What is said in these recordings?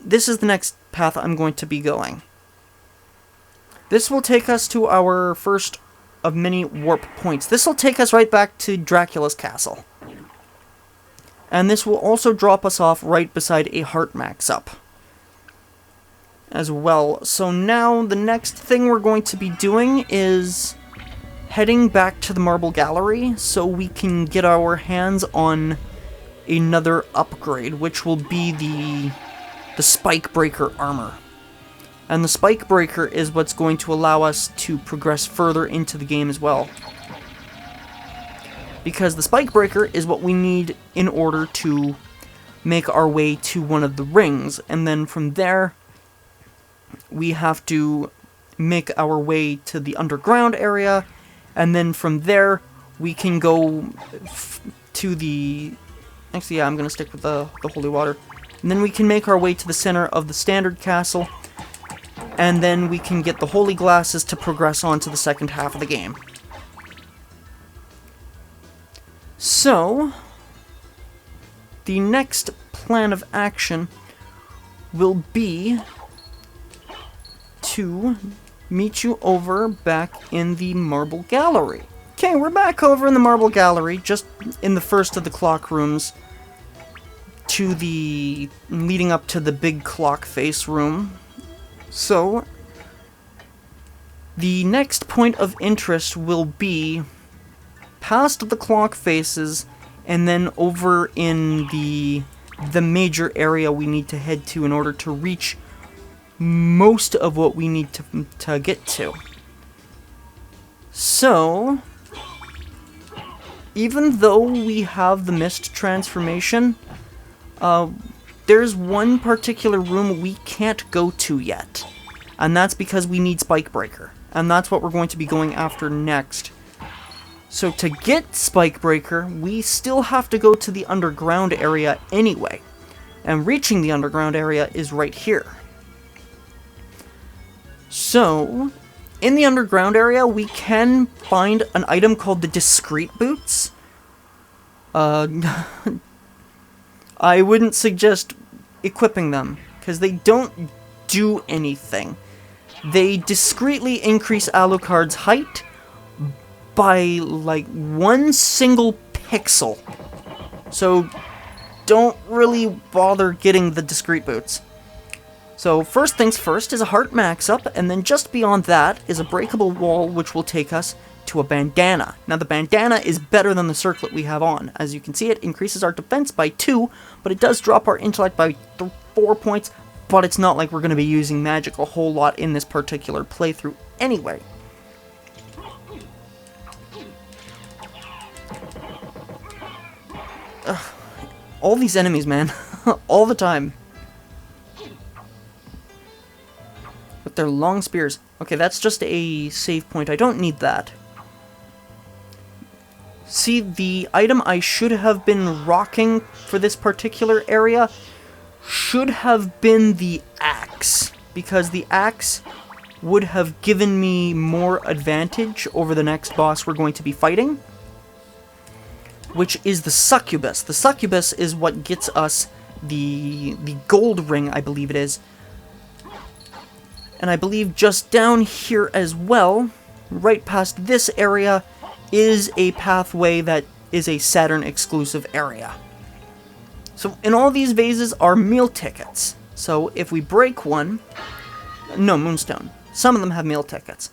this is the next path I'm going to be going. This will take us to our first of many warp points. This will take us right back to Dracula's castle. And this will also drop us off right beside a heart max-up as well. So now the next thing we're going to be doing is heading back to the Marble Gallery so we can get our hands on another upgrade, which will be the Spike Breaker armor. And the Spike Breaker is what's going to allow us to progress further into the game as well. Because the Spike Breaker is what we need in order to make our way to one of the rings. And then from there, we have to make our way to the underground area. And then from there, we can go to the... Actually, yeah, I'm going to stick with the Holy Water. And then we can make our way to the center of the Standard Castle. And then we can get the Holy Glasses to progress on to the second half of the game. So, the next plan of action will be to meet you over back in the Marble Gallery. Okay, we're back over in the Marble Gallery, just in the first of the clock rooms, leading up to the big clock face room. So, the next point of interest will be past the clock faces, and then over in the major area we need to head to in order to reach most of what we need to get to. So, even though we have the mist transformation, there's one particular room we can't go to yet, and that's because we need Spike Breaker, and that's what we're going to be going after next. So to get Spike Breaker, we still have to go to the underground area anyway, and reaching the underground area is right here. So, in the underground area, we can find an item called the Discreet Boots. I wouldn't suggest equipping them, because they don't do anything. They discreetly increase Alucard's height by, like, one single pixel. So, don't really bother getting the Discreet Boots. So, first things first is a heart max-up, and then just beyond that is a breakable wall, which will take us to a bandana. Now, the bandana is better than the circlet we have on. As you can see, it increases our defense by 2, but it does drop our intellect by 4 points, but it's not like we're going to be using magic a whole lot in this particular playthrough anyway. Ugh. All these enemies, man. All the time. With their long spears. Okay, that's just a save point. I don't need that. See, the item I should have been rocking for this particular area should have been the axe, because the axe would have given me more advantage over the next boss we're going to be fighting, which is the succubus. The succubus is what gets us the gold ring, I believe it is. And I believe just down here as well, right past this area, is a pathway that is a Saturn exclusive area. So in all these vases are meal tickets. So if we break one, no, Moonstone. Some of them have meal tickets.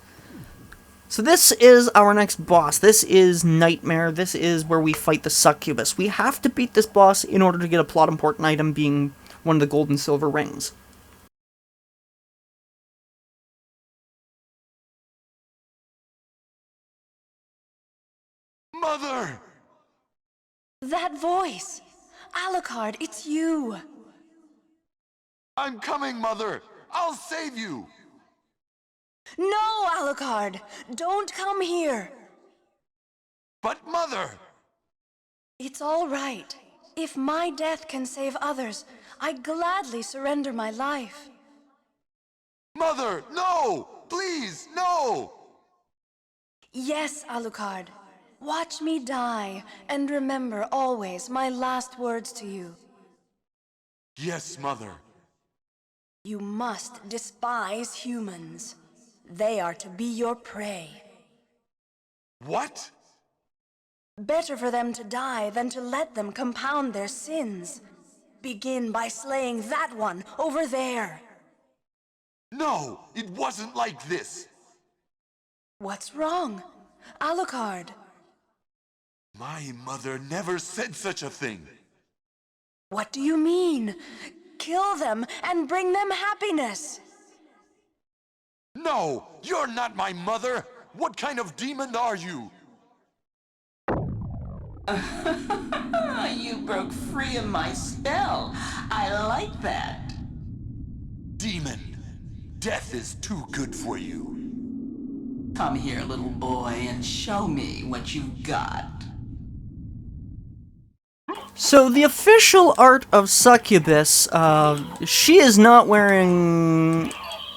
So this is our next boss. This is Nightmare. This is where we fight the succubus. We have to beat this boss in order to get a plot important item, being one of the gold and silver rings. Mother! That voice! Alucard, it's you! I'm coming, Mother! I'll save you! No, Alucard! Don't come here! But Mother! It's all right. If my death can save others, I gladly surrender my life. Mother, no! Please, no! Yes, Alucard. Watch me die, and remember always my last words to you. Yes, Mother. You must despise humans. They are to be your prey. What? Better for them to die than to let them compound their sins. Begin by slaying that one over there. No, it wasn't like this. What's wrong? Alucard. My mother never said such a thing. What do you mean? Kill them and bring them happiness. No, you're not my mother. What kind of demon are you? You broke free of my spell. I like that. Demon, death is too good for you. Come here, little boy, and show me what you've got. So the official art of Succubus, she is not wearing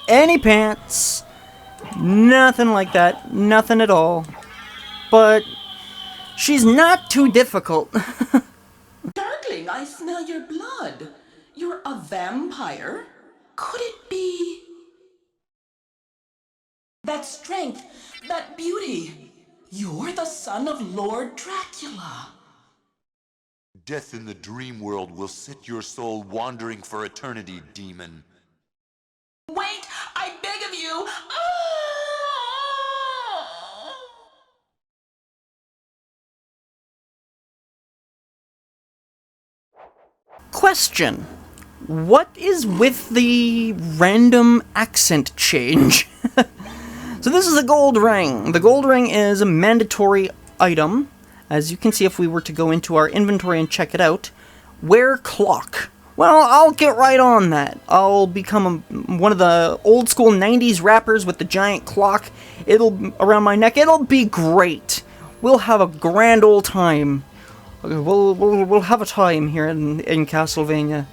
any pants, nothing like that, nothing at all. But she's not too difficult. Darkling, I smell your blood. You're a vampire? Could it be... that strength, that beauty? You're the son of Lord Dracula. Death in the dream world will set your soul wandering for eternity, demon. Wait, I beg of you! Ah! Question. What is with the random accent change? So this is a gold ring. The gold ring is a mandatory item. As you can see, if we were to go into our inventory and check it out, wear clock. Well, I'll get right on that. I'll become one of the old school 90s rappers with the giant clock around my neck. It'll be great. We'll have a grand old time. We'll have a time here in Castlevania.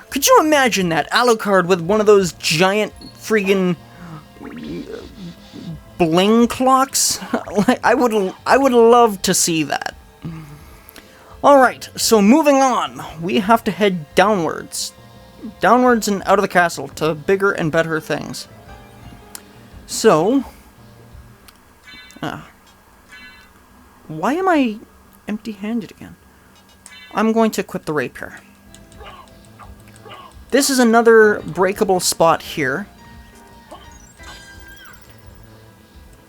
Could you imagine that? Alucard with one of those giant friggin' bling clocks? I would love to see that. Alright, so moving on. We have to head downwards. Downwards and out of the castle to bigger and better things. So... why am I empty-handed again? I'm going to equip the rapier. This is another breakable spot here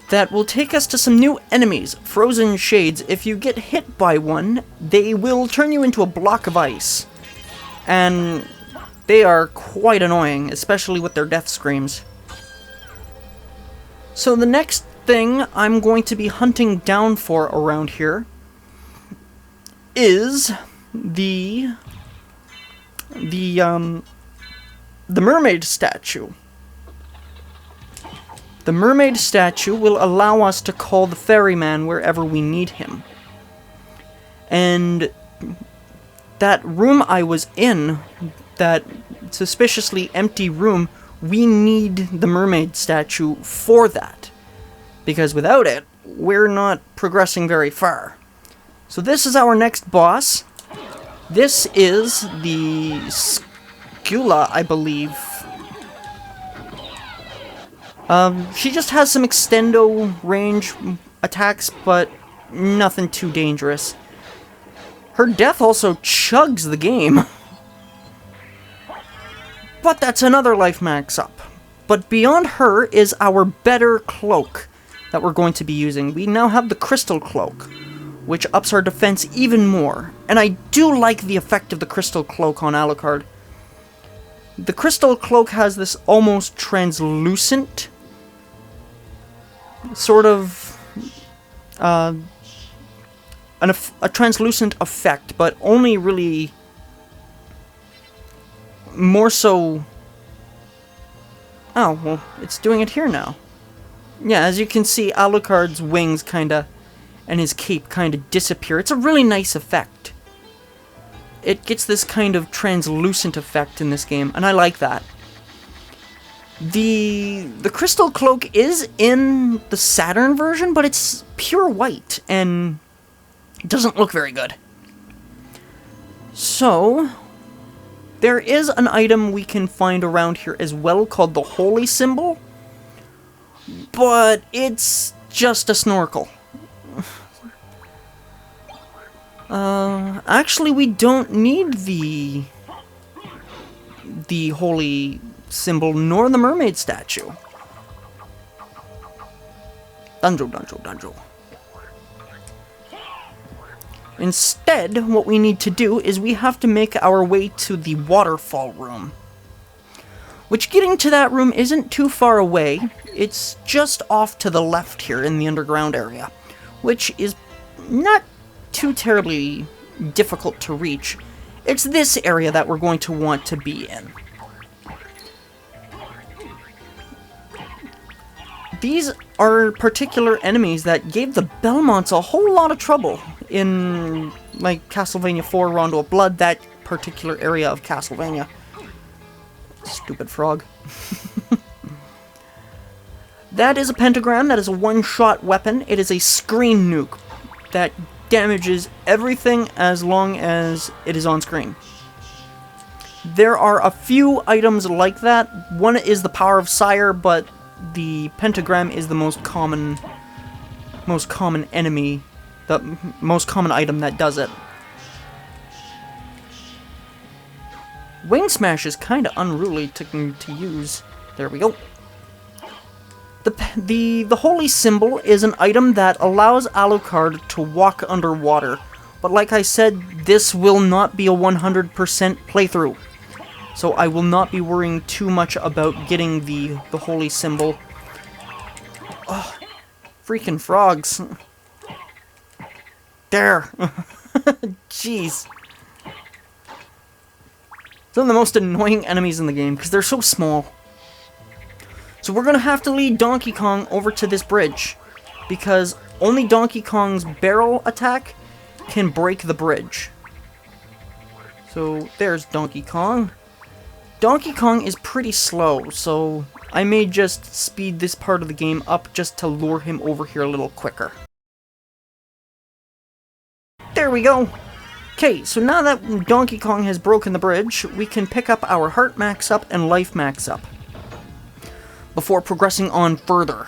that will take us to some new enemies, frozen shades. If you get hit by one, they will turn you into a block of ice. And they are quite annoying, especially with their death screams. So the next thing I'm going to be hunting down for around here is the mermaid statue. The mermaid statue will allow us to call the ferryman wherever we need him. And that room I was in, that suspiciously empty room, we need the mermaid statue for that. Because without it, we're not progressing very far. So this is our next boss. This is the Skula, I believe. She just has some extendo range attacks, but nothing too dangerous. Her death also chugs the game. But that's another life max up. But beyond her is our better cloak that we're going to be using. We now have the crystal cloak, which ups our defense even more. And I do like the effect of the crystal cloak on Alucard. The crystal cloak has this almost translucent sort of a translucent effect, but only really more so... Oh, well, it's doing it here now. Yeah, as you can see, Alucard's wings kinda, and his cape kinda disappear. It's a really nice effect. It gets this kind of translucent effect in this game, and I like that. The crystal cloak is in the Saturn version, but it's pure white, and it doesn't look very good. So, There is an item we can find around here as well called the Holy Symbol, but it's just a snorkel. Actually, we don't need the Holy Symbol nor the mermaid statue. Dunjo. Instead, what we need to do is we have to make our way to the waterfall room. Which, getting to that room isn't too far away. It's just off to the left here in the underground area, which is not too terribly difficult to reach. It's this area that we're going to want to be in. These are particular enemies that gave the Belmonts a whole lot of trouble in, like, Castlevania 4 Rondo of Blood, that particular area of Castlevania. Stupid frog. That is a pentagram. That is a one-shot weapon. It is a screen nuke that damages everything as long as it is on screen. There are a few items like that. One is the Power of Sire, but the pentagram is the most common enemy, the most common item that does it. Wing Smash is kind of unruly to use. There we go. The Holy Symbol is an item that allows Alucard to walk underwater. But like I said, this will not be a 100% playthrough. So I will not be worrying too much about getting the Holy Symbol. Oh, freaking frogs. There. Jeez. Some of the most annoying enemies in the game, because they're so small. So we're going to have to lead Donkey Kong over to this bridge, because only Donkey Kong's barrel attack can break the bridge. So there's Donkey Kong. Donkey Kong is pretty slow, so I may just speed this part of the game up just to lure him over here a little quicker. There we go! Okay, so now that Donkey Kong has broken the bridge, we can pick up our heart max up and life max up before progressing on further.